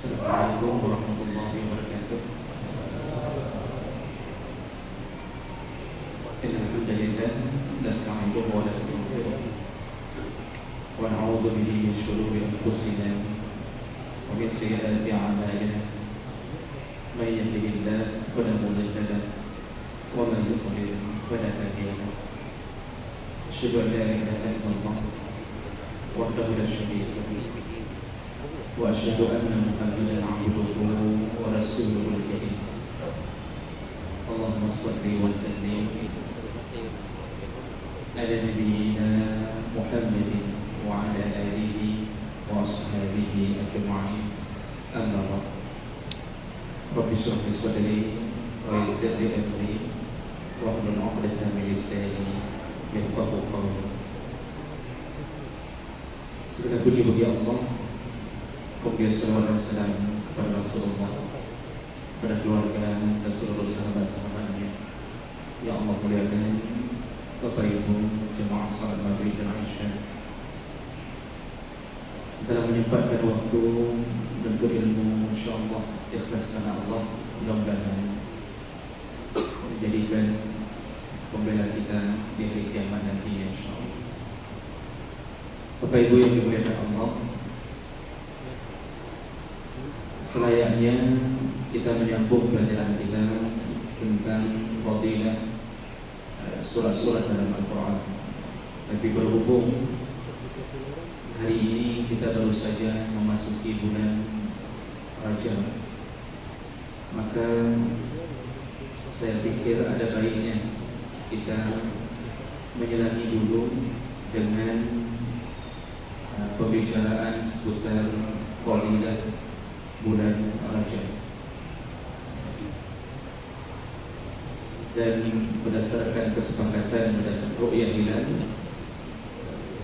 Assalamualaikum warahmatullahi wabarakatuh. Innal hamdalillah nasta'inuhu wa nastaghfiruh wa na'udzu bihi min shururi anfusina wa min sayyiati a'malina. May yahdihillahu fala mudilla lahu wa man yudlil fala hadiya lahu. Asyhadu an la ilaha illallah wahdahu la syarika lahu wa asyhadu anna Muhammadan 'abduhu wa rasuluhul karim. Allahumma shalli wa sallim ala nabiyyina Muhammadin wa ala alihi wa ashabihi ajma'in. Amma ba'd. Rabbi shrah li sadri wa yassir li amri wa hlul 'uqdatam min lisani yafqahu qawli. Segala puji bagi Allah, kemudian salawat dan salam kepada Rasulullah, kepada keluarga dan seluruh sahabat-sahabatnya. Ya Allah muliakan Bapak Ibu jemaah salat maghrib dan isya telah menyempatkan waktu untuk ilmu, insyaallah ikhlas karena Allah. Mudah-mudahan menjadikan pembela kita di hari kiamat nantinya, insyaallah. Bapak Ibu yang dimuliakan Allah, selayaknya kita menyambung pelajaran kita tentang fadilah surat-surat dalam Al-Quran. Tapi berhubung hari ini kita baru saja memasuki bulan Rajab, maka saya pikir ada baiknya kita menyelangi dulu dengan pembicaraan seputar fadilah bulan Rajab. Dan berdasarkan kesepakatan berdasarkan ru'yah hilal,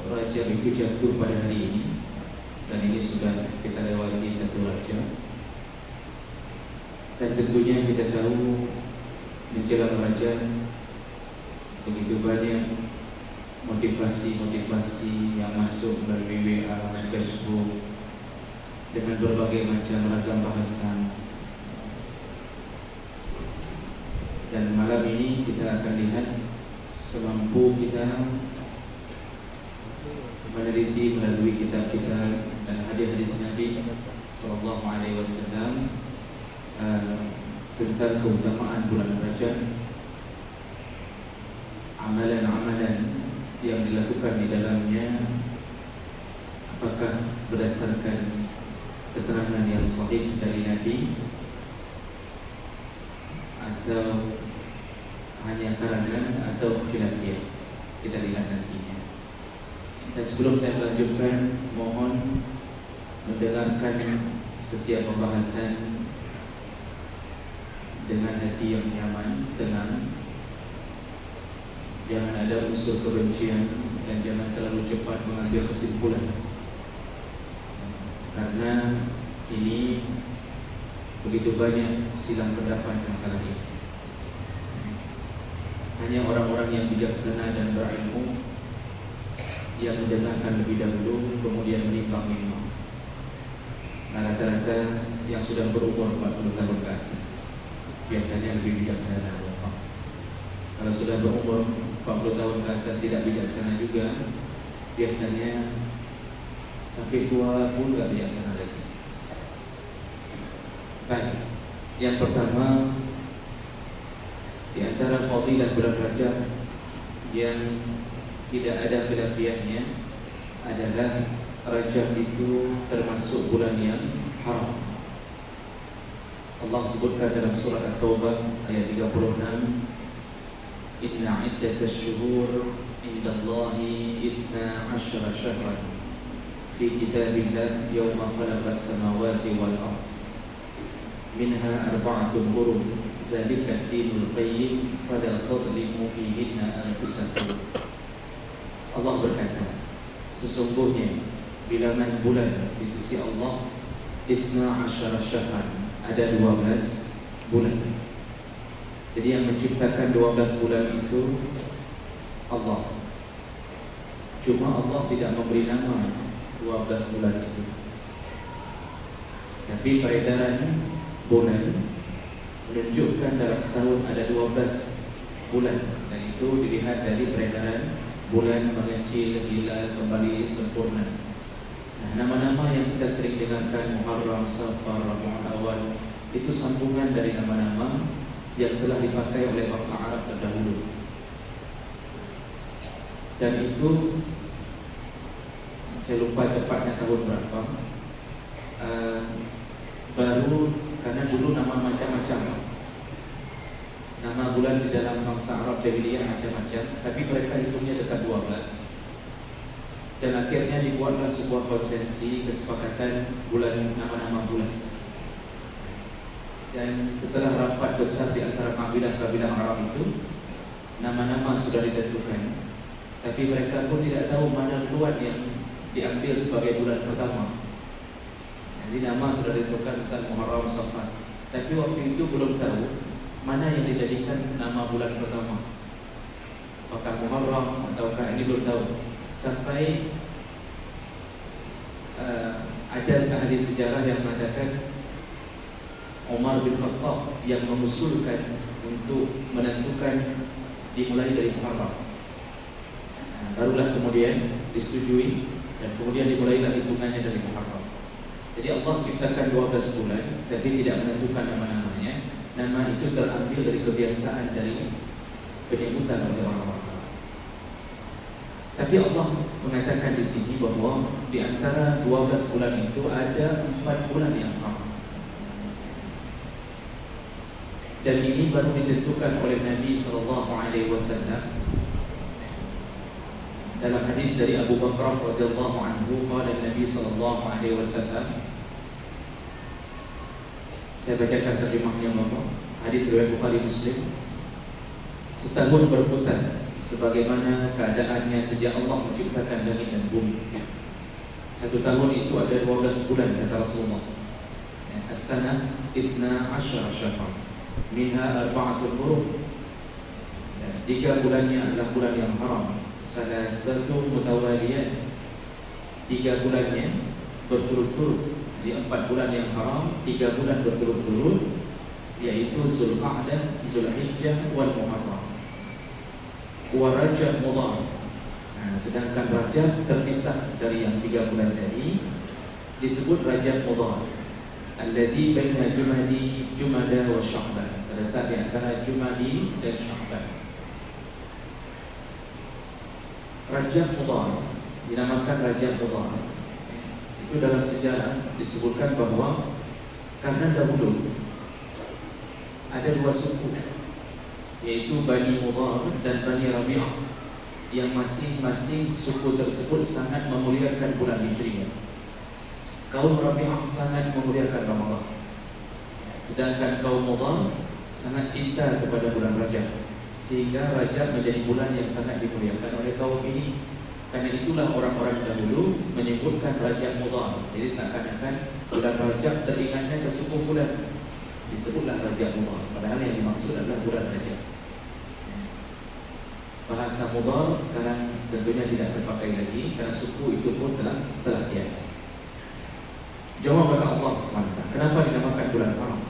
Rajab itu jatuh pada hari ini, dan ini sudah kita lewati satu Rajab. Dan tentunya kita tahu menjelang Rajab begitu banyak motivasi-motivasi yang masuk melalui WA, Facebook, dengan berbagai macam ragam bahasan. Dan malam ini kita akan lihat semampu kita meneliti melalui kitab-kitab dan hadis-hadis Nabi sallallahu alaihi wasallam tentang keutamaan bulan Rajab, amalan-amalan yang dilakukan di dalamnya, apakah berdasarkan keterangan yang sahih dari Nabi atau hanya karangan atau khilafiyah. Kita lihat nantinya. Dan sebelum saya melanjutkan, mohon mendengarkan setiap pembahasan dengan hati yang nyaman, tenang. Jangan ada unsur kebencian dan jangan terlalu cepat mengambil kesimpulan, karena ini begitu banyak silang pendapat masalah ini. Hanya orang-orang yang bijaksana dan berilmu yang mendengarkan lebih dahulu kemudian menimbang-nimbang. Nah, rata-rata yang sudah berumur 40 tahun ke atas biasanya lebih bijaksana. Kalau sudah berumur 40 tahun ke atas tidak bijaksana juga, biasanya sampai tua pun gak bijaksana lagi. Baik, yang pertama di antara fadilah bulan Rajab yang tidak ada khilafiyahnya adalah Rajab itu termasuk bulan yang haram. Allah sebutkan dalam surah At-Taubah ayat 36, Inna iddatash syuhur indallahi 12 syahran fi kitabillah yawma khalaqas samawati wal ardh minha arba'atun hurum zalika ad-dinul qayyim fala tadlimu fihinna anfusakum. Allah berkata, sesungguhnya bilangan bulan di sisi Allah 12 syahran, ada 12 bulan. Jadi yang menciptakan 12 bulan itu Allah. Cuma Allah tidak memberi nama 12 bulan itu. Tapi peredaran bulan menunjukkan dalam setahun ada 12 bulan, dan itu dilihat dari peredaran bulan mengecil, hilal, kembali sempurna. Nah, nama-nama yang kita sering dengarkan, Muharram, Safar, Rabiul Awal, itu sambungan dari nama-nama yang telah dipakai oleh bangsa Arab terdahulu. Dan itu saya lupa tepatnya tahun berapa, baru, karena dulu nama macam-macam, nama bulan di dalam bangsa Arab jahiliyah macam-macam, tapi mereka hitungnya tetap 12. Dan akhirnya dibuatlah sebuah konsensi kesepakatan bulan, nama-nama bulan. Dan setelah rapat besar di antara kabilah-kabilah Arab itu, nama-nama sudah ditentukan, tapi mereka pun tidak tahu mana bulan yang diambil sebagai bulan pertama. Jadi nama sudah ditentukan, misal Muharram, Safar, tapi waktu itu belum tahu mana yang dijadikan nama bulan pertama, apakah Muharram ataukah ini, belum tahu. Sampai ada ahli sejarah yang mengatakan Umar bin Khattab yang mengusulkan untuk menentukan dimulai dari Muharram. Barulah kemudian disetujui, dan kemudian dimulailah hitungannya dari Muharram. Jadi Allah ciptakan 12 bulan, tapi tidak menentukan nama-namanya. Nama itu terambil dari kebiasaan dari penyebutan oleh orang-orang Arab. Tapi Allah mengatakan di sini bahwa di antara 12 bulan itu ada 4 bulan yang haram. Dan ini baru ditentukan oleh Nabi SAW. Dalam hadis dari Abu Bakar radhiyallahu anhu, qala Nabi SAW, saya bacakan terjemahnya Bapak. Hadis riwayat Bukhari Muslim. Setahun berputar sebagaimana keadaannya sejak Allah menciptakan langit dan bumi. Satu tahun itu ada 12 bulan, kata Rasulullah. As-sanah isna asyara syahran, minha arba'atul hurum. 3 bulannya adalah bulan yang haram. Salasatu mutawaliyat, 3 bulannya berturut-turut. Di 4 bulan yang haram, 3 bulan berturut-turut, yaitu Zulqa'dah, Zulhijjah, wal Muharram, wa Rajab Mudhar. Sedangkan Rajab terpisah dari yang 3 bulan tadi, disebut Rajab Mudhar, alladzi baina Jumada wa Sya'ban, terletak di antara Jumadi dan Sya'ban. Rajab Mudhar dinamakan Rajab Mudhar. Itu dalam sejarah disebutkan bahwa karena dahulu ada 2 suku, yaitu Bani Mudhar dan Bani Rabi'ah, yang masing-masing suku tersebut sangat memuliakan bulan Hijriah. Kaum Rabi'ah sangat memuliakan Ramadan, sedangkan kaum Mudhar sangat cinta kepada bulan Rajab, sehingga Rajab menjadi bulan yang sangat dimuliakan oleh kaum ini. Karena itulah orang-orang dahulu menyebutkan Rajab Mudhar. Jadi seakan-akan bulan Rajab teringatnya ke suku fulan, disebutlah Rajab Mudhar, padahal yang dimaksud adalah bulan Rajab. Bahasa Mudhar sekarang tentunya tidak terpakai lagi, karena suku itu pun telah tiada. Jawab maka Allah SWT, kenapa dinamakan bulan haram?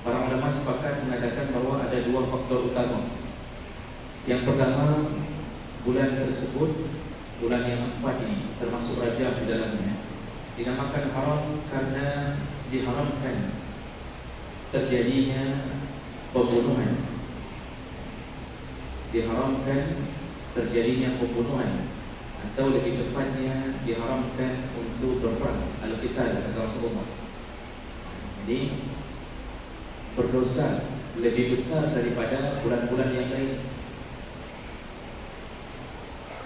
Para ulama sepakat mengatakan bahwa ada 2 faktor utama. Yang pertama, bulan tersebut, bulan yang 4 ini, termasuk Rajab di dalamnya, dinamakan haram karena diharamkan terjadinya pembunuhan. Diharamkan terjadinya pembunuhan, atau lebih tepatnya diharamkan untuk berperang, al-qital, kata Rasulullah. Jadi berdosa lebih besar daripada bulan-bulan yang lain.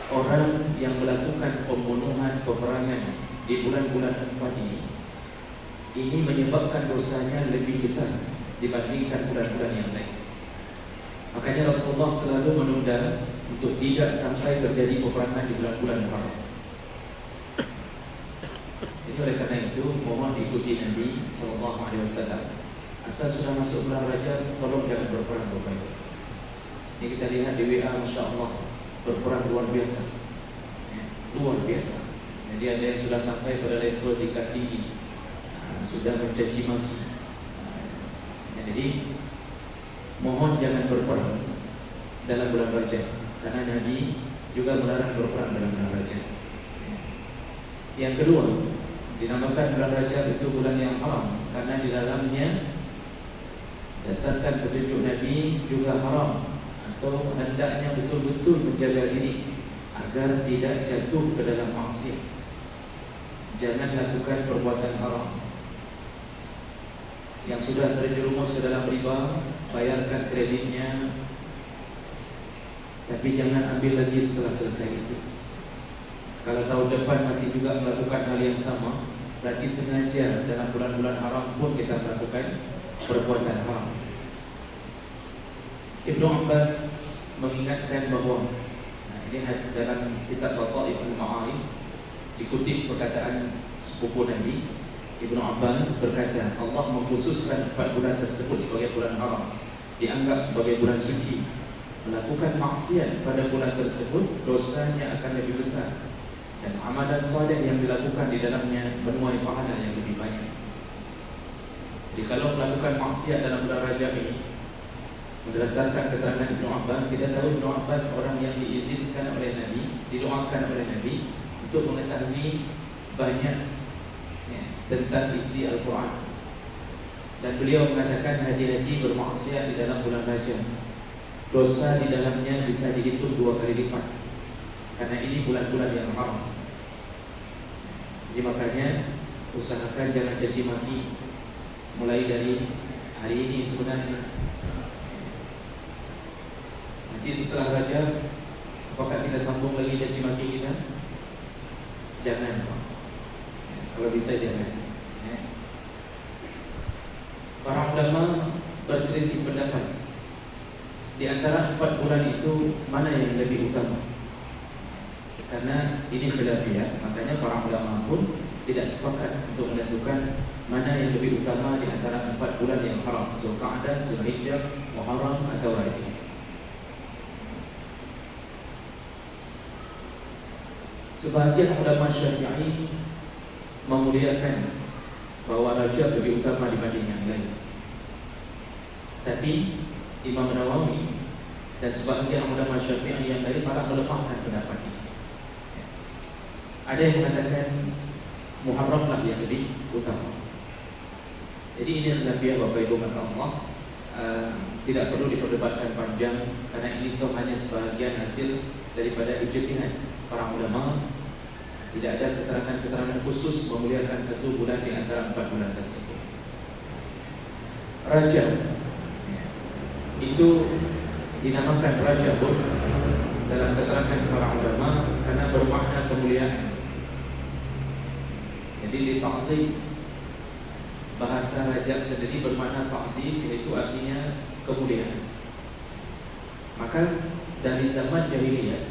Orang yang melakukan pembunuhan, peperangan di bulan-bulan 4 ini menyebabkan dosanya lebih besar dibandingkan bulan-bulan yang lain. Makanya Rasulullah selalu menunda untuk tidak sampai terjadi peperangan di bulan-bulan haram. Jadi oleh karena itu, mohon ikuti Nabi SAW. Asal sudah masuk bulan Rajab, tolong jangan berperang Bapak. Ini kita lihat di WA, Masya Allah, berperang luar biasa, luar biasa. Jadi ada yang sudah sampai pada level tingkat tinggi, sudah mencaci maki. Jadi mohon jangan berperang dalam bulan Rajab, karena Nabi juga melarang berperang dalam bulan Rajab. Yang kedua, dinamakan bulan Rajab itu bulan yang haram karena di dalamnya dasarkan petunjuk Nabi juga haram, atau hendaknya betul-betul menjaga diri agar tidak jatuh ke dalam maksiat. Jangan lakukan perbuatan haram. Yang sudah terjerumus ke dalam riba, bayarkan kreditnya, tapi jangan ambil lagi setelah selesai itu. Kalau tahun depan masih juga melakukan hal yang sama, berarti sengaja dalam bulan-bulan haram pun kita melakukan perbuatan haram. Ibnu Abbas mengingatkan bahawa ini dalam kitab Lataiful Ma'arif dikutip perkataan sepupu Nabi. Ibnu Abbas berkata, Allah mengkhususkan 4 bulan tersebut sebagai bulan haram, dianggap sebagai bulan suci. Melakukan maksiat pada bulan tersebut dosanya akan lebih besar, dan amalan saleh yang dilakukan di dalamnya menuai pahala yang lebih banyak. Jadi kalau melakukan maksiat dalam bulan Rajab ini, berdasarkan keterangan Ibnu Abbas, kita tahu Ibnu Abbas orang yang diizinkan oleh Nabi, didoakan oleh Nabi untuk mengetahui banyak tentang isi Al-Quran. Dan beliau mengatakan hati-hati bermaksiat di dalam bulan Rajab, dosa di dalamnya bisa dihitung 2 kali lipat, karena ini bulan-bulan yang haram. Jadi makanya usahakan jangan caci maki mulai dari hari ini sebenarnya. Nanti setelah Rajab, apakah kita sambung lagi caci maki kita? Jangan, kalau bisa jangan. Para ulama berselisih pendapat di antara 4 bulan itu mana yang lebih utama. Karena ini khilafiyah, makanya para ulama pun tidak sepakat untuk menentukan mana yang lebih utama di antara 4 bulan yang haram, Zulqa'dah, Zulhijjah, Muharram atau Rajab. Sebahagian ulama Syafi'i memuliakan bahwa Rajab lebih utama dibanding yang lain. Tapi Imam Nawawi dan sebahagian ulama Syafi'i yang lain malah melemahkan pendapat ini. Ada yang mengatakan Muharram lah yang lebih utama. Jadi ini khilafiyah Bapak Ibu maka Allah, tidak perlu diperdebatkan panjang, karena ini toh hanya sebahagian hasil daripada ijtihad para ulama. Tidak ada keterangan-keterangan khusus memuliakan 1 bulan di antara 4 bulan tersebut. Rajab itu dinamakan Rajab dalam keterangan para ulama karena bermakna kemuliaan. Jadi li ta'dhim, bahasa Rajab sendiri bermakna ta'dhim, yaitu artinya kemuliaan. Maka dari zaman jahiliyah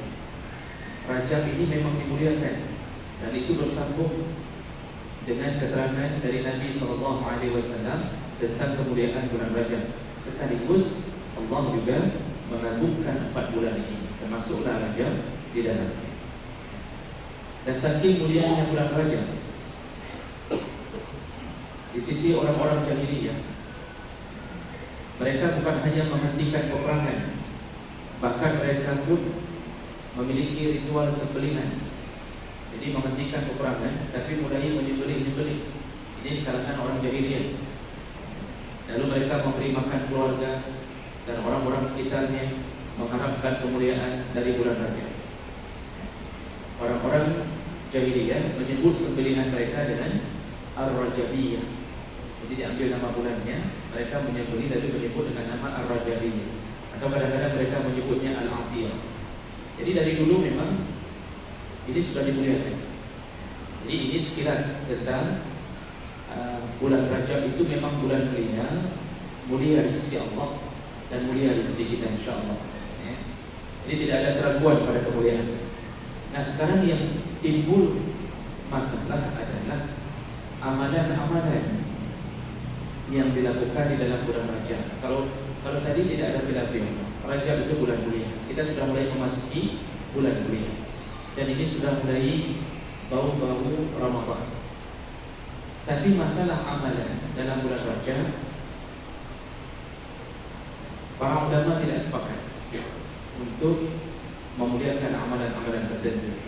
Rajab ini memang dimuliakan, dan itu bersambung dengan keterangan dari Nabi SAW tentang kemuliaan bulan Rajab. Sekaligus Allah juga mengagungkan 4 bulan ini, termasuklah Rajab di dalamnya. Dan saking mulianya bulan Rajab di sisi orang-orang jahiliyah, mereka bukan hanya menghentikan peperangan, bahkan mereka pun memiliki ritual sembelihan. Jadi menghentikan peperangan tapi mulai menyembelih-nyembelih. Ini di kalangan orang jahiliyah. Lalu mereka memberi makan keluarga dan orang-orang sekitarnya, mengharapkan kemuliaan dari bulan Rajab. Orang-orang jahiliyah menyebut sembelihan mereka dengan Ar-Rajabiyah. Jadi diambil nama bulannya, mereka menyembelih lalu menyebut dengan nama Ar-Rajabiyah. Atau kadang-kadang mereka menyebutnya Al-Atiyah. Jadi dari dulu memang ini sudah dimuliakan. Jadi ini sekilas tentang bulan Rajab itu memang bulan mulia di sisi Allah dan mulia di sisi kita insyaAllah. Jadi tidak ada keraguan pada kemuliaan. Nah sekarang yang timbul masalah adalah amalan-amalan yang dilakukan di dalam bulan Rajab. Kalau tadi tidak ada khilafiyah, Rajab itu bulan mulia. Kita sudah mulai memasuki bulan mulia, dan ini sudah mulai bau-bau Ramadan. Tapi masalah amalan dalam bulan Rajab, para ulama tidak sepakat untuk memuliakan amalan-amalan tertentu.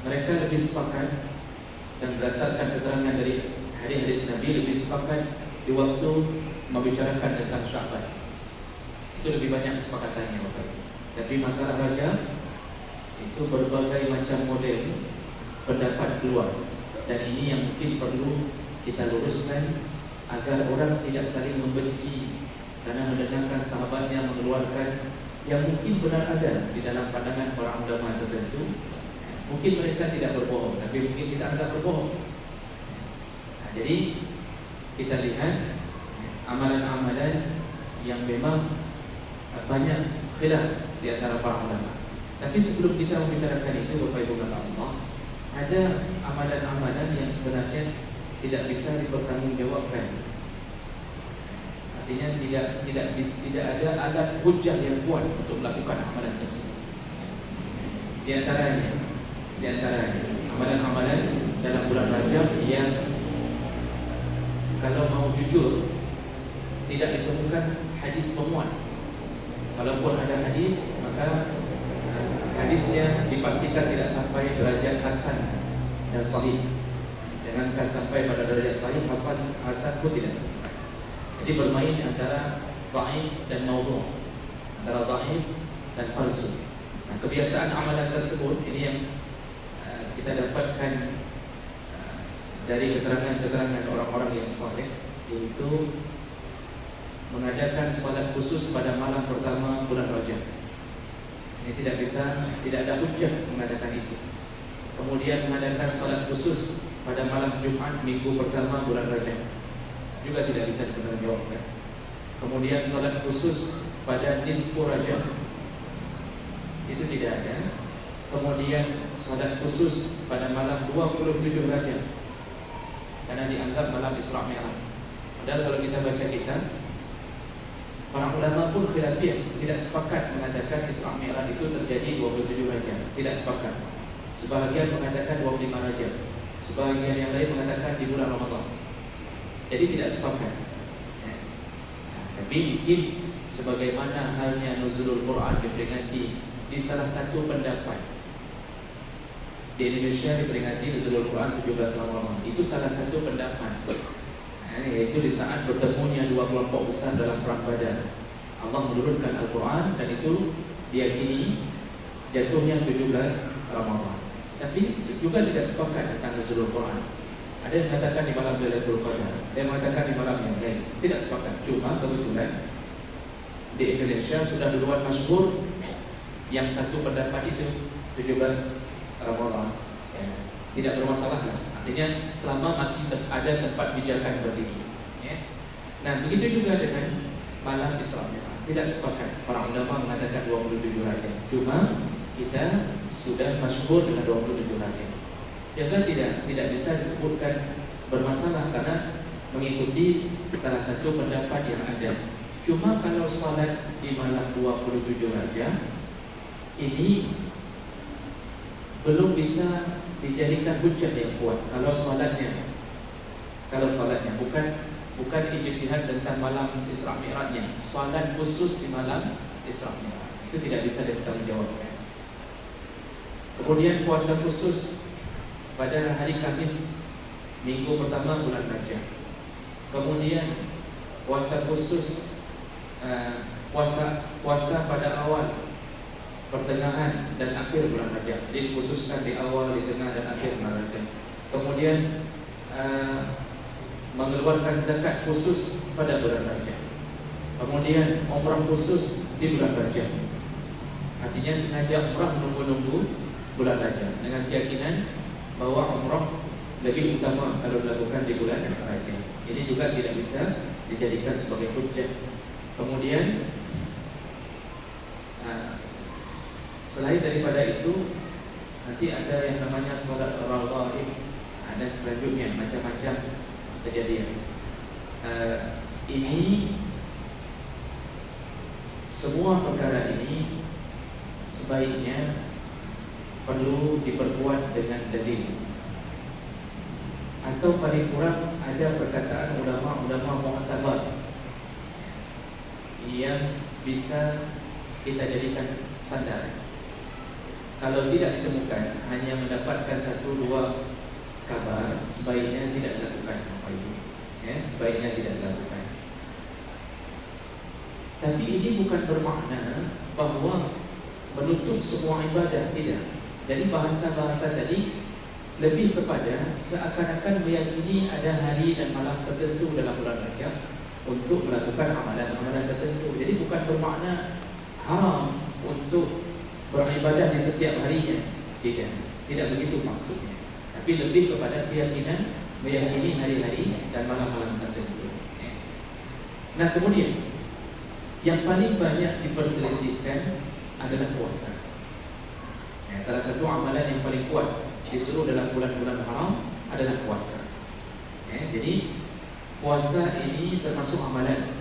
Mereka lebih sepakat, dan berdasarkan keterangan dari hadis-hadis Nabi, lebih sepakat di waktu membicarakan tentang Syaban. Itu lebih banyak kesepakatannya, Bapak. Tapi masalah Rajab itu berbagai macam model pendapat keluar, dan ini yang mungkin perlu kita luruskan agar orang tidak saling membenci karena mendengarkan sahabatnya mengeluarkan yang mungkin benar ada di dalam pandangan para ulama tertentu. Mungkin mereka tidak berbohong, tapi mungkin kita anggap berbohong. Jadi kita lihat amalan-amalan yang memang banyak khilaf di antara para ulama. Tapi sebelum kita membicarakan itu, Bapak Ibu kata Allah, ada amalan-amalan yang sebenarnya tidak bisa dipertanggungjawabkan. Artinya tidak ada alat hujjah yang kuat untuk melakukan amalan tersebut. Di antaranya amalan-amalan dalam bulan Rajab yang kalau mau jujur tidak ditemukan hadis penguat. Kalaupun ada hadis, maka hadisnya dipastikan tidak sampai derajat hasan dan sahih. Jangankan sampai pada derajat sahih, hasan pun tidak sampai. Jadi bermain antara dhaif dan maudhu', antara dhaif dan palsu. Nah, kebiasaan amalan tersebut ini yang kita dapatkan dari keterangan-keterangan orang-orang yang saleh, yaitu mengadakan salat khusus pada malam pertama bulan Rajab. Ini tidak ada hujjah mengadakan itu. Kemudian mengadakan salat khusus pada malam Jumat minggu pertama bulan Rajab, juga tidak bisa dipertanggungjawabkan. Kemudian salat khusus pada nisfu Rajab, itu tidak ada. Kemudian salat khusus pada malam 27 Rajab, karena dianggap malam Isra Mi'raj. Padahal kalau kita baca kitab, para ulama pun khilafiyah, tidak sepakat mengatakan Isra Mi'raj itu terjadi 27 Rajab, tidak sepakat. Sebahagian mengatakan 25 Rajab, sebahagian yang lain mengatakan di bulan Ramadan. Jadi tidak sepakat. Tapi mungkin sebagaimana halnya nuzulul Quran diperingati di salah satu pendapat, di Indonesia diperingati nuzulul Quran 17 Ramadan, itu salah satu pendapat, yaitu di saat bertemunya dua kelompok besar dalam perang Badar, Allah menurunkan Al-Quran, dan itu diyakini jatuhnya 17 Ramadan. Tapi juga tidak sepakat tentang nuzulul Quran. Ada yang mengatakan di malam Lailatul Qadar, ada yang mengatakan di malam yang lain. Tidak sepakat. Cuma kebetulan di Indonesia sudah duluan masyhur yang satu pendapat itu 17 Ramadan. Tidak bermasalah lah. Artinya selama masih ada tempat pijakan berdiri. Nah, begitu juga dengan malam Isra Mi'raj. Tidak sepakat. Para ulama mengatakan 27 Rajab. Cuma kita sudah masyhur dengan 27 Rajab. Juga tidak bisa disebutkan bermasalah karena mengikuti salah satu pendapat yang ada. Cuma kalau salat di malam 27 Rajab ini belum bisa dijadikan hujjah yang kuat. Kalau salatnya bukan ijtihad tentang malam Isra Mi'rajnya, salat khusus di malam Isra Mi'raj itu tidak bisa dipertanggungjawabkan. Kemudian puasa khusus pada hari Kamis minggu pertama bulan Rajab. Kemudian puasa khusus puasa pada awal, pertengahan dan akhir bulan Rajab. Jadi dikhususkan di awal, di tengah dan akhir bulan Rajab. Kemudian mengeluarkan zakat khusus pada bulan Rajab. Kemudian umrah khusus di bulan Rajab. Artinya sengaja umrah menunggu bulan Rajab dengan keyakinan bahwa umrah lebih utama kalau dilakukan di bulan Rajab. Ini juga tidak bisa dijadikan sebagai hujjah. Kemudian selain daripada itu, nanti ada yang namanya salat rawatib. Ada selanjutnya macam-macam kejadian. Ini semua perkara ini sebaiknya perlu diperkuat dengan dalil. atau paling kurang ada perkataan ulama-ulama mu'tabar yang bisa kita jadikan sandaran. Kalau tidak ditemukan, hanya mendapatkan 1-2 kabar, sebaiknya tidak dilakukan. Sebaiknya tidak dilakukan. Tapi ini bukan bermakna bahawa menutup semua ibadah, tidak. Jadi bahasa-bahasa tadi lebih kepada seakan-akan meyakini ada hari dan malam tertentu dalam bulan Rajab untuk melakukan amalan-amalan tertentu. Jadi bukan bermakna haram untuk beribadah di setiap harinya. Tidak begitu maksudnya. Tapi lebih kepada keyakinan meyakini hari-hari dan malam-malam tertentu. Nah, kemudian yang paling banyak diperselisihkan adalah puasa. Salah satu amalan yang paling kuat disuruh dalam bulan-bulan haram adalah puasa. Jadi puasa ini termasuk amalan.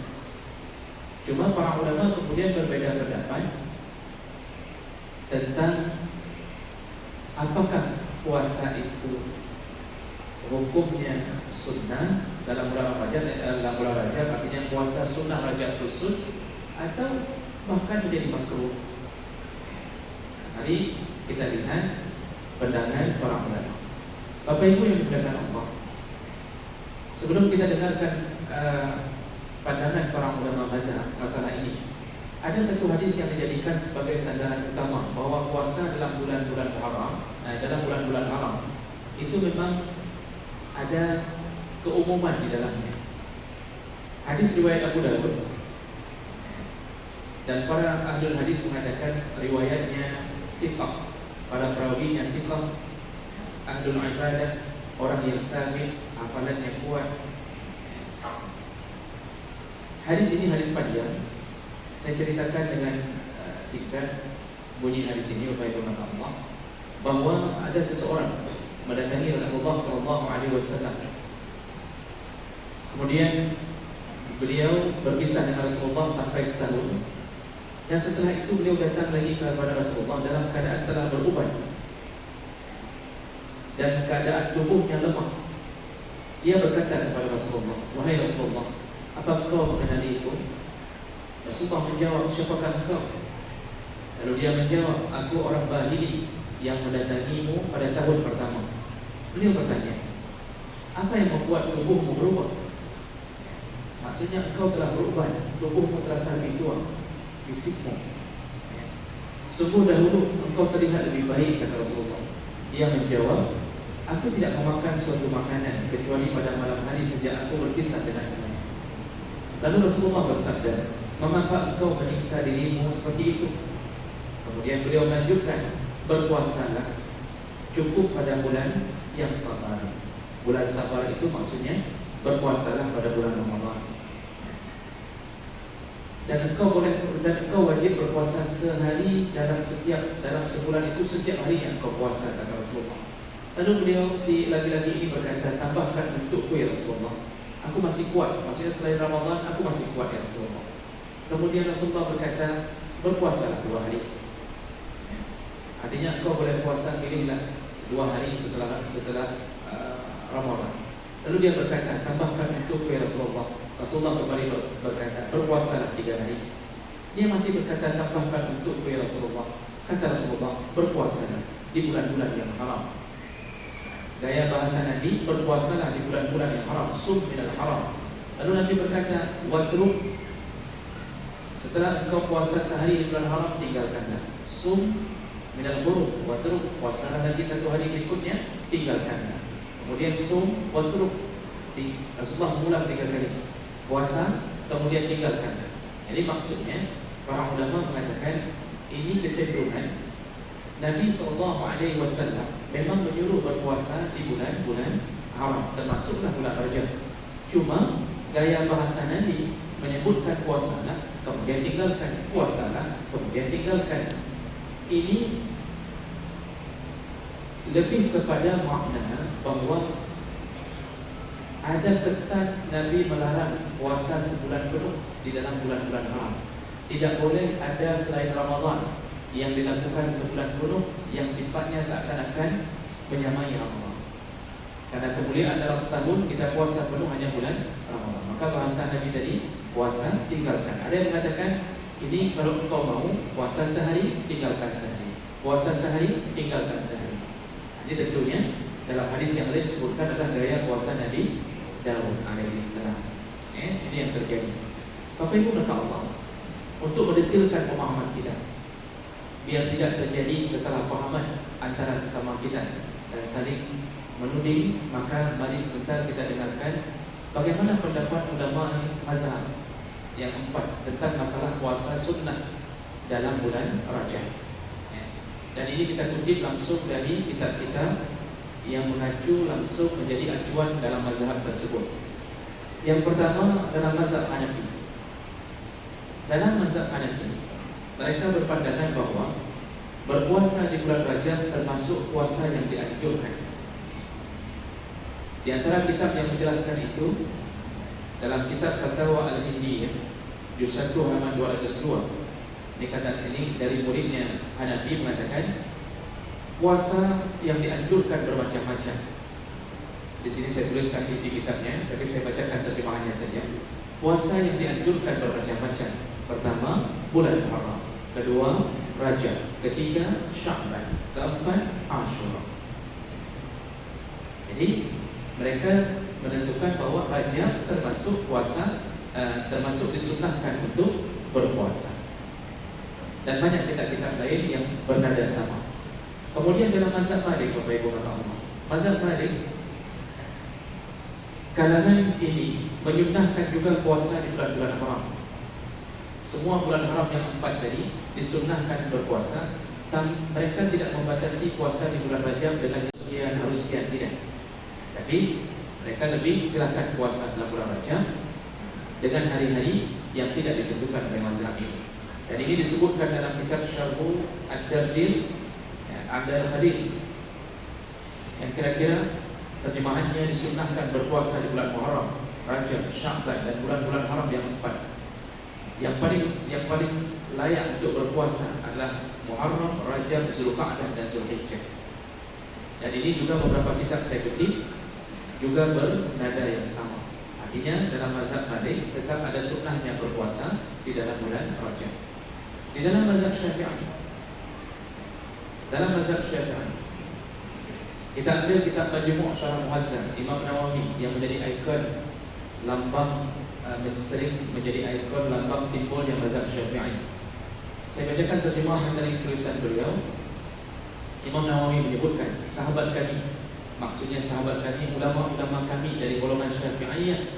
Cuma para ulama kemudian berbeda pendapat tentang apakah puasa itu hukumnya sunnah dalam bulan Rajab, artinya puasa sunnah Rajab khusus, atau bahkan menjadi makruh. Mari kita lihat pandangan para ulama. Bapak Ibu yang dimuliakan Allah, sebelum kita dengarkan pandangan para ulama mazhab masalah ini, ada satu hadis yang dijadikan sebagai sandaran utama bahwa puasa dalam bulan-bulan haram, itu memang ada keumuman di dalamnya. Hadis riwayat Abu Dawud, dan para ahli hadis mengatakan riwayatnya siqah, para perawinya siqah, ahlul ibadah, orang yang sabit, hafalannya kuat. Hadis ini hadis panjang. Saya ceritakan dengan singkat bunyi hadis ini, Bapak Ibu Allah, bahwa ada seseorang mendatangi Rasulullah SAW. Kemudian beliau berpisah dengan Rasulullah sampai setahun. Dan setelah itu beliau datang lagi kepada Rasulullah dalam keadaan telah berubat dan keadaan tubuhnya lemah. Dia berkata kepada Rasulullah, "Wahai Rasulullah, apa engkau mengenaliku?" Rasulullah menjawab, "Siapakah engkau?" Lalu dia menjawab, "Aku orang Bahili yang mendatangimu pada tahun pertama." Beliau bertanya, "Apa yang membuat tubuhmu berubah?" Maksudnya engkau telah berubah, tubuhmu terasa lebih tua, fisikmu. Sungguh dahulu engkau terlihat lebih baik, kata Rasulullah. Dia menjawab, "Aku tidak memakan suatu makanan kecuali pada malam hari sejak aku berpisah denganmu." Lalu Rasulullah bersabda, "Mengapa engkau menyiksa dirimu seperti itu?" Kemudian beliau melanjutkan, "Berpuasalah cukup pada bulan yang sabar." Bulan sabar itu maksudnya berpuasalah pada bulan Ramadan. Dan engkau wajib berpuasa sehari dalam sebulan itu, setiap hari yang engkau puasa, kata Rasulullah. Lalu beliau, si laki-laki ini berkata, "Tambahkan untukku ya Rasulullah, aku masih kuat." Maksudnya selain Ramadan aku masih kuat ya Rasulullah. Kemudian Rasulullah berkata, "Berpuasalah 2 hari." Artinya engkau boleh puasa, pilihlah 2 hari setelah Ramadan. Lalu dia berkata, "Tambahkan untukku ya Rasulullah." Rasulullah kembali berkata, "Berpuasalah 3 hari." Dia masih berkata, "Tambahkan untukku ya Rasulullah." Kata Rasulullah, "Berpuasalah di bulan-bulan yang haram." Gaya bahasa Nabi, berpuasalah di bulan-bulan yang haram, sum minal haram. Lalu Nabi berkata, "Watruk." Setelah engkau puasa sehari di bulan haram, tinggalkanlah. Sum minal hurum, watruk. Puasalah lagi 1 hari berikutnya, tinggalkanlah. Kemudian sum, watruk. Rasulullah mengulang 3 kali. Puasa, kemudian tinggalkanlah. Jadi maksudnya para ulama mengatakan ini kecenderungan Nabi SAW memang menyuruh berpuasa di bulan-bulan haram, termasuklah bulan Rajab. Cuma gaya bahasa Nabi menyebutkan puasalah, kemudian tinggalkan, puasalah, kemudian tinggalkan. Ini lebih kepada makna bahawa ada kesan Nabi melarang puasa sebulan penuh di dalam bulan-bulan haram. Tidak boleh ada selain Ramadan yang dilakukan sebulan penuh yang sifatnya seakan-akan menyamai Ramadan. Karena kemuliaan dalam setahun kita puasa penuh hanya bulan Ramadan. Maka bahasa Nabi tadi, puasa tinggalkan. Ada yang mengatakan ini kalau engkau mau puasa sehari, tinggalkan sehari. Puasa sehari, tinggalkan sehari. Ini tentunya dalam hadis yang lain disebutkan adalah gaya puasa Nabi Daud alaihissalam. Ini yang terjadi. Bapak Ibu berkata Allah untuk mendetilkan pemahaman kita, biar tidak terjadi kesalahpahaman antara sesama kita dan saling menuding, maka mari sebentar kita dengarkan bagaimana pendapat ulama mazhab yang 4 tentang masalah puasa sunnah dalam bulan Rajab. Dan ini kita kutip langsung dari kitab-kitab yang mengacu langsung menjadi acuan dalam mazhab tersebut. Yang pertama dalam mazhab Hanafi. Dalam mazhab Hanafi, mereka berpandangan bahwa berpuasa di bulan Rajab termasuk puasa yang dianjurkan. Di antara kitab yang menjelaskan itu dalam kitab Fatwa Al-Hindiyah juz 1 halaman 202. Ini dari muridnya Hanafi mengatakan puasa yang dianjurkan bermacam-macam. Di sini saya tuliskan isi kitabnya, tapi saya bacakan terjemahannya saja. Puasa yang dianjurkan bermacam-macam. Pertama, bulan Haram. Kedua, Rajab. Ketiga, Sya'ban. Keempat, Ashura. Jadi mereka menentukan bahwa Rajab termasuk puasa, termasuk disunahkan untuk berpuasa. Dan banyak kitab-kitab lain yang bernada sama. Kemudian dalam mazhab Malik, Bapak Ibu Allah, mazhab Malik, kalangan ini menyunahkan juga puasa di bulan-bulan haram. Semua bulan haram yang 4 tadi disunahkan berpuasa. Mereka tidak membatasi puasa di bulan Rajab dengan sekian harus sekian, tidak. Tapi mereka lebih silakan puasa dalam bulan Rajab dengan hari-hari yang tidak ditentukan oleh mazhab ini. Dan ini disebutkan dalam kitab Syarhu Ad-Dardil Al-Khadir yang kira-kira terjemahannya disunahkan berpuasa di bulan Muharram, Rajab, Sya'ban dan bulan-bulan haram yang 4. Yang paling layak untuk berpuasa adalah Muharram, Rajab, Zulqa'dah dan Zulhijjah. Dan ini juga beberapa kitab saya kutip juga bernada yang sama. Artinya dalam mazhab Malik tetap ada sunnahnya berpuasa di dalam bulan Rajab. Di dalam mazhab Syafi'i, kita ambil kitab Majmu' Syarah Muhazzam Imam Nawawi yang menjadi ikon lambang, sering menjadi ikon lambang simbol yang mazhab Syafi'i. Saya bacakan terjemahan dari tulisan beliau. Imam Nawawi menyebutkan sahabat kami, maksudnya sahabat kami, ulama-ulama kami dari golongan Syafi'iyah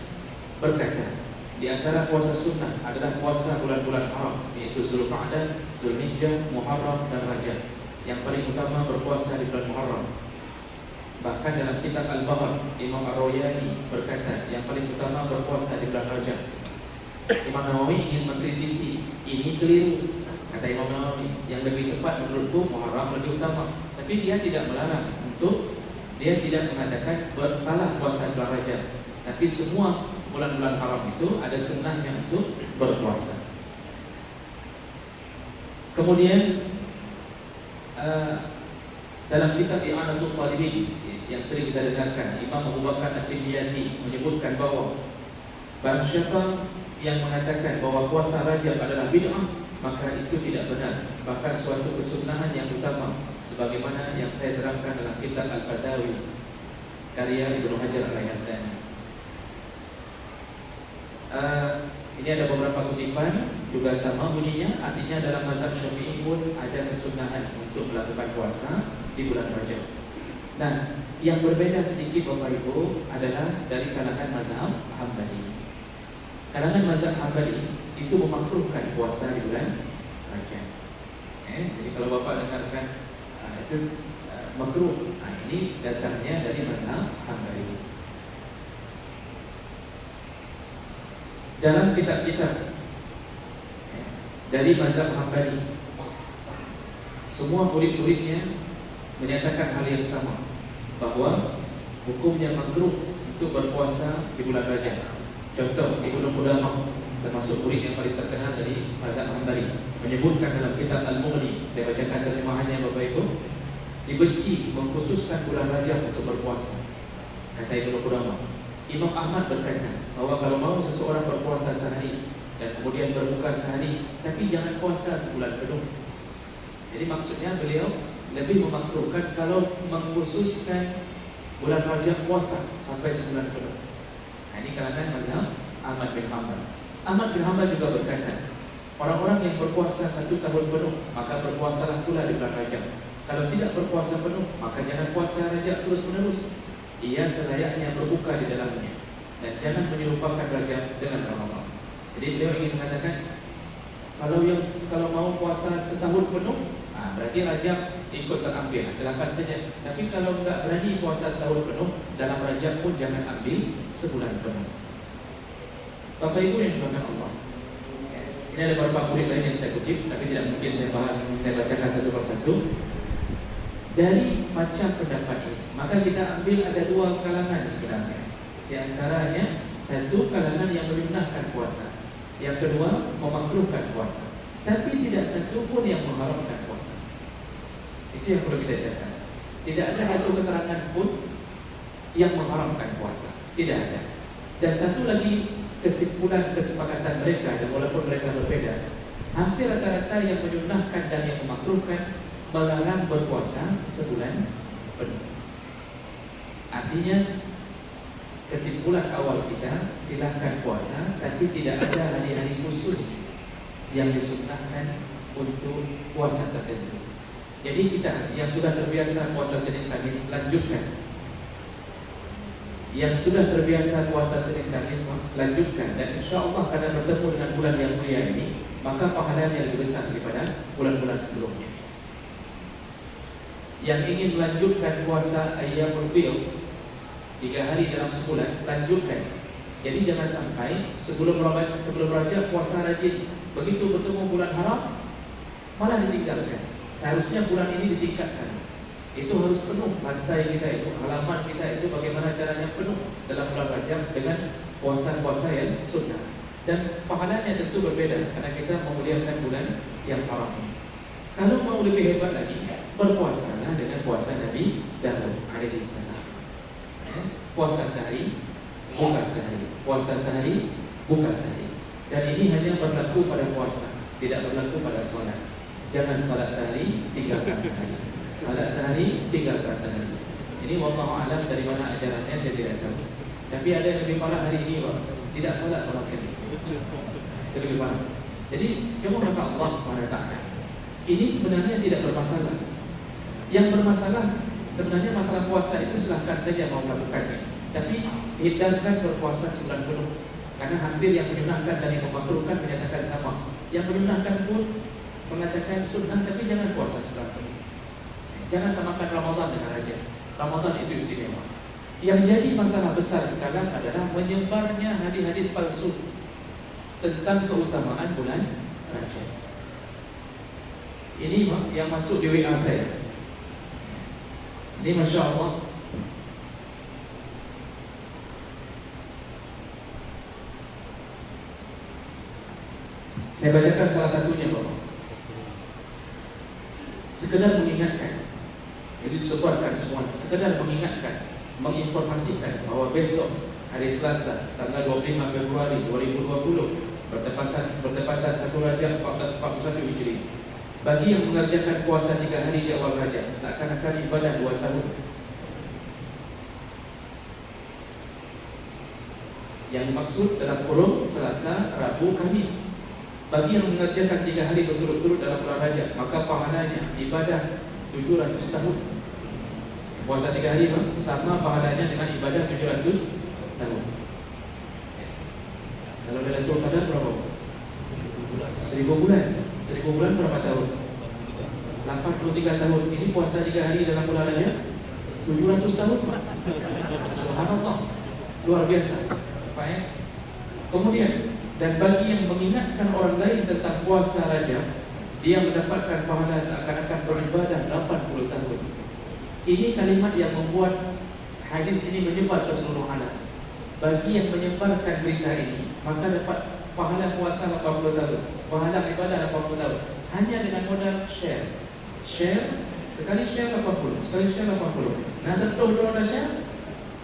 berkata, di antara puasa sunnah adalah puasa bulan-bulan haram, yaitu Zulqa'dah, Zulhijjah, Muharram dan Rajab. Yang paling utama berpuasa di bulan Muharram. Bahkan dalam kitab Al-Bahr, Imam Ar-Royani berkata yang paling utama berpuasa di bulan Rajab. Imam Nawawi ingin mengkritisi, ini keliru. Kata Imam Nawawi, yang lebih tepat menurutku Muharram lebih utama. Tapi dia tidak melarang untuk, dia tidak mengatakan bersalah puasa bulan Rajab. Tapi semua bulan-bulan haram itu ada sunnahnya untuk berpuasa. Kemudian dalam kitab I'anatul Talibin yang sering kita dengarkan, Imam Abu Bakar Ad-Dimyati menyebutkan bahwa barang siapa yang mengatakan bahwa puasa Rajab adalah bid'ah, maka itu tidak benar, bahkan suatu kesunahan yang utama, sebagaimana yang saya terangkan dalam kitab Al-Fatawi karya Ibnu Hajar Al-Haythami. Ini ada beberapa kutipan juga sama bunyinya, artinya dalam mazhab Syafi'i pun ada kesunahan untuk melakukan puasa di bulan Rajab. Nah, yang berbeda sedikit Bapak Ibu adalah dari kalangan mazhab Hambali. Kalangan mazhab Hambali itu memakruhkan puasa di bulan Rajab. Jadi kalau Bapak dengarkan itu makruh. Nah, ini datangnya dari mazhab Hambali. Dalam kitab-kitab dari mazhab Hambali, semua murid-muridnya menyatakan hal yang sama, bahwa hukumnya makruh untuk berpuasa di bulan Rajab. Contoh, Ibnu Qudamah termasuk murid yang paling terkenal dari mazhab Hambali menyebutkan dalam kitab Al-Mughni, saya bacakan terjemahannya Bapak Ibu, dibenci mengkhususkan bulan Rajab untuk berpuasa. kata Ibnu Qudamah. Imam Ahmad berkata bahwa kalau mau seseorang berpuasa sehari dan kemudian berbuka sehari, tapi jangan puasa sebulan penuh. Jadi maksudnya beliau lebih memakruhkan kalau mengkhususkan bulan Rajab puasa sampai sebulan penuh. Nah, ini kalangan mazhab Ahmad bin Hanbal. Ahmad bin Hanbal juga berkata, orang-orang yang berpuasa 1 tahun penuh, maka berpuasalah pula di bulan Rajab. Kalau tidak berpuasa penuh, maka jangan puasa Rajab terus-menerus. Ia selayaknya berbuka di dalamnya, dan jangan menyerupakan Rajab dengan Ramadan. Jadi beliau ingin mengatakan, kalau mau puasa setahun penuh, berarti Rajab ikut terambil, silakan saja. Tapi kalau enggak berani puasa setahun penuh, dalam Rajab pun jangan ambil sebulan penuh. Bapak Ibu yang dimuliakan Allah, ini ada beberapa murid lain yang saya kutip, tapi tidak mungkin saya bahas, saya bacakan satu persatu. Dari macam pendapat ini, maka kita ambil ada 2 kalangan sebenarnya. Di antaranya, satu kalangan yang menyunahkan puasa, yang kedua memakruhkan puasa, tapi tidak satu pun yang mengharamkan puasa. Itu yang perlu kita catat. Tidak ada satu keterangan pun yang mengharamkan puasa, tidak ada. Dan satu lagi kesimpulan kesepakatan mereka, dan walaupun mereka berbeda, hampir rata-rata yang menyunahkan dan yang memakruhkan melarang berpuasa sebulan penuh. Artinya kesimpulan awal kita, silakan puasa, tapi tidak ada hari-hari khusus yang disunnahkan untuk puasa tertentu. Jadi kita yang sudah terbiasa puasa Senin Kamis, lanjutkan. Yang sudah terbiasa puasa Senin Kamis, lanjutkan. Dan insya Allah karena bertemu dengan bulan yang mulia ini, maka pahalanya lebih besar daripada bulan-bulan sebelumnya. Yang ingin melanjutkan puasa Ayyamul Bid 3 hari dalam sebulan, lanjutkan. Jadi jangan sampai sebelum Rajab puasa rajin, begitu bertemu bulan haram malah ditinggalkan. Seharusnya bulan ini ditingkatkan. Itu harus penuh lantai kita itu, halaman kita itu bagaimana caranya penuh dalam bulan Rajab dengan puasa-puasa yang sunnah. Dan pahalanya tentu berbeda karena kita memuliakan bulan yang haram ini. Kalau mau lebih hebat lagi, berpuasalah dengan puasa Nabi Daud alaihissalam. Puasa sehari, buka sehari. Puasa sehari, buka sehari. Dan ini hanya berlaku pada puasa, tidak berlaku pada sholat. Jangan sholat sehari, tinggalkan sehari. Sholat sehari, tinggalkan sehari. Ini wallahu a'lam dari mana ajarannya saya tidak tahu. Tapi ada yang lebih parah hari ini, Pak. Tidak sholat sama sekali. Itu lebih parah. Jadi coba kata Allah SWT, ini sebenarnya tidak bermasalah. Yang bermasalah sebenarnya masalah puasa itu silahkan saja mau melakukannya, tapi hindarkan berpuasa sebulan penuh. Karena hampir yang menyunahkan dan yang memakruhkan menyatakan sama. Yang menyunahkan pun mengatakan sunnah, tapi jangan puasa sebulan penuh. Jangan samakan Ramadan dengan Rajab. Ramadan itu istimewa. Yang jadi masalah besar sekarang adalah menyebarnya hadis-hadis palsu tentang keutamaan bulan Rajab. Ini yang masuk di WA saya. Ini Masya Allah, saya bacakan salah satunya Bapak. Sekedar mengingatkan, jadi sebarkan semuanya. Sekedar mengingatkan, menginformasikan bahwa besok hari Selasa tanggal 25 Februari 2020 bertepatan 1 Rajab 1441 Hijri. Bagi yang mengerjakan puasa 3 hari di awal Rajab, seakan-akan ibadah 2 tahun. Yang dimaksud dalam kurung Selasa, Rabu, Kamis. Bagi yang mengerjakan 3 hari berturut-turut dalam bulan Rajab, maka pahalanya ibadah 700 tahun. Puasa 3 hari sama pahalanya dengan ibadah 700 tahun. Kalau Lailatul Qadar berapa? 1000 bulan. 1000 bulan berapa tahun? 83 tahun. Ini puasa 3 hari dalam bulan Rajab 700 tahun, Pak. Subhanallah. Luar biasa, Pak ya. Kemudian, dan bagi yang mengingatkan orang lain tentang puasa Rajab, dia mendapatkan pahala seakan-akan beribadah 80 tahun. Ini kalimat yang membuat hadis ini menyebar ke seluruh alam. Bagi yang menyebarkan berita ini, maka dapat pahala puasa 80 tahun, pahala ibadah 80 tahun, hanya dengan modal share. Share, sekali share 80, sekali share 80. Nah, tentu kalau ada share,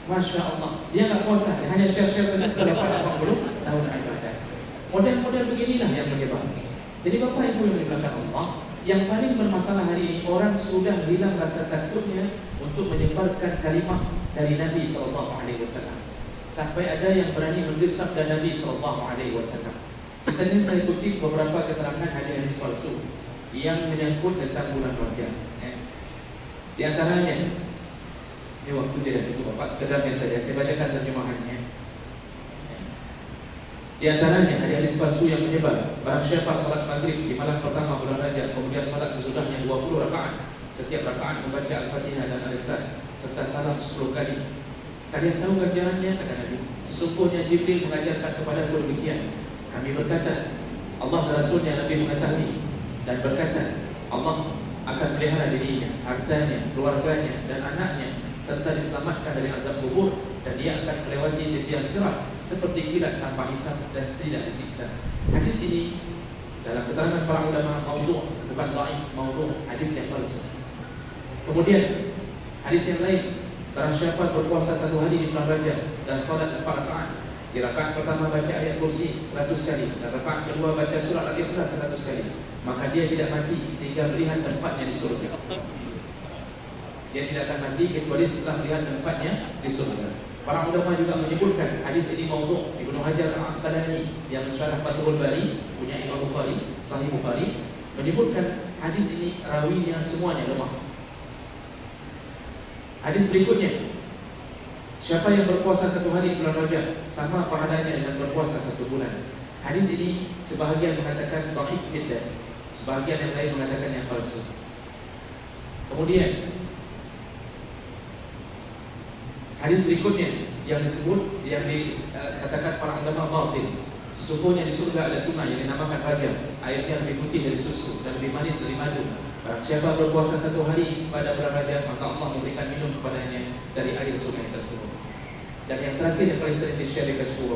Masya Allah, dia nggak puasa, dia hanya share-share saja sudah dapat 80 tahun ibadah. Model-model beginilah yang menyebar. Jadi Bapak Ibu yang dimuliakan Allah, yang paling bermasalah hari ini, orang sudah hilang rasa takutnya untuk menyebarkan kalimat dari Nabi SAW. Sampai ada yang berani mendesak dan Nabi SAW. Misalnya saya kutip beberapa keterangan hadis palsu yang menyangkut tentang bulan Rajab. Di antaranya, ini waktu tidak cukup Bapak, sekedarnya saja saya bacakan terjemahannya. Di antaranya hadis palsu yang menyebar, barang siapa salat maghrib di malam pertama bulan Rajab, kemudian salat sesudahnya 20 rakaat, setiap rakaat membaca Al-Fatihah dan Al-Ikhlas serta salam 10 kali. Kalian tahu ganjarannya, kata Nabi. Sesungguhnya Jibril mengajarkan kepada aku demikian. Kami berkata, Allah dan Rasulnya Nabi mengetahui, dan berkata, Allah akan melihara dirinya, hartanya, keluarganya, dan anaknya, serta diselamatkan dari azab kubur, dan dia akan melewati titian sirat seperti kilat tanpa hisab dan tidak disiksa. Hadis ini dalam keterangan para ulama maudhu', bukan dhaif, maudhu', hadis yang palsu. Kemudian hadis yang lain, barang siapa berpuasa 1 hari di bulan Rajab dan salat 4 rakaat, di rakaat pertama baca ayat kursi 100 kali, dan rakaat kedua baca surah Al-Ikhlas 100 kali, maka dia tidak mati sehingga melihat tempatnya di surga. Dia tidak akan mati kecuali setelah melihat tempatnya di surga. Para ulama juga menyebutkan hadis ini maudhu'. Ibnu Hajar Al-Asqalani yang mensyarah Fathul Bari, punya Imam Bukhari, Sahih Bukhari, menyebutkan hadis ini rawinya semuanya lemah. Hadis berikutnya, siapa yang berpuasa 1 hari bulan Rajab sama pahalanya dengan berpuasa 1 bulan. Hadis ini sebahagian mengatakan dhaif jiddan, sebahagian yang lain mengatakan yang palsu. Kemudian hadis berikutnya yang disebut, yang dikatakan para ulama batil, sesungguhnya di surga ada sungai yang dinamakan Rajab, airnya lebih putih dari susu dan lebih manis dari madu. Barang siapa berpuasa 1 hari pada bulan Rajab, maka Allah memberikan minum kepadanya dari air sungai tersebut. Dan yang terakhir yang paling sering di-share di Facebook,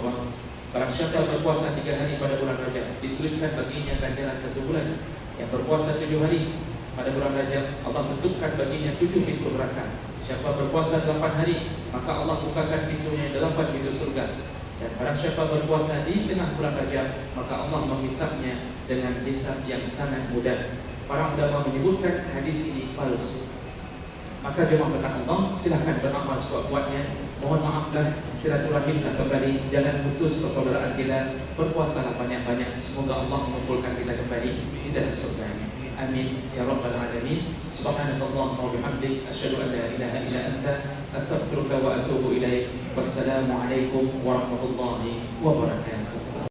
barang siapa berpuasa 3 hari pada bulan Rajab, dituliskan baginya ganjaran 1 bulan. Yang berpuasa 7 hari pada bulan Rajab, Allah tentukan baginya 7 pintu neraka. Siapa berpuasa 8 hari, maka Allah bukakan pintunya 8 pintu surga. Dan barang siapa berpuasa di tengah bulan Rajab, maka Allah menghisapnya dengan hisap yang sangat mudah. Para ulama menyebutkan hadis ini palsu. Maka jemaah berkat Allah, silahkan beramal sekuat-kuatnya. Mohon maaflah, silaturahimlah kembali, jangan putus persaudaraan kita. Berpuasalah banyak-banyak, semoga Allah mengumpulkan kita kembali di dalam surga-Nya. Amin ya rabbal alamin. Subhanallah wa bihamdik, asyhadu an la ilaha illa anta, astaghfiruka wa atubu ilaik. Wassalamu alaikum warahmatullahi wabarakatuh.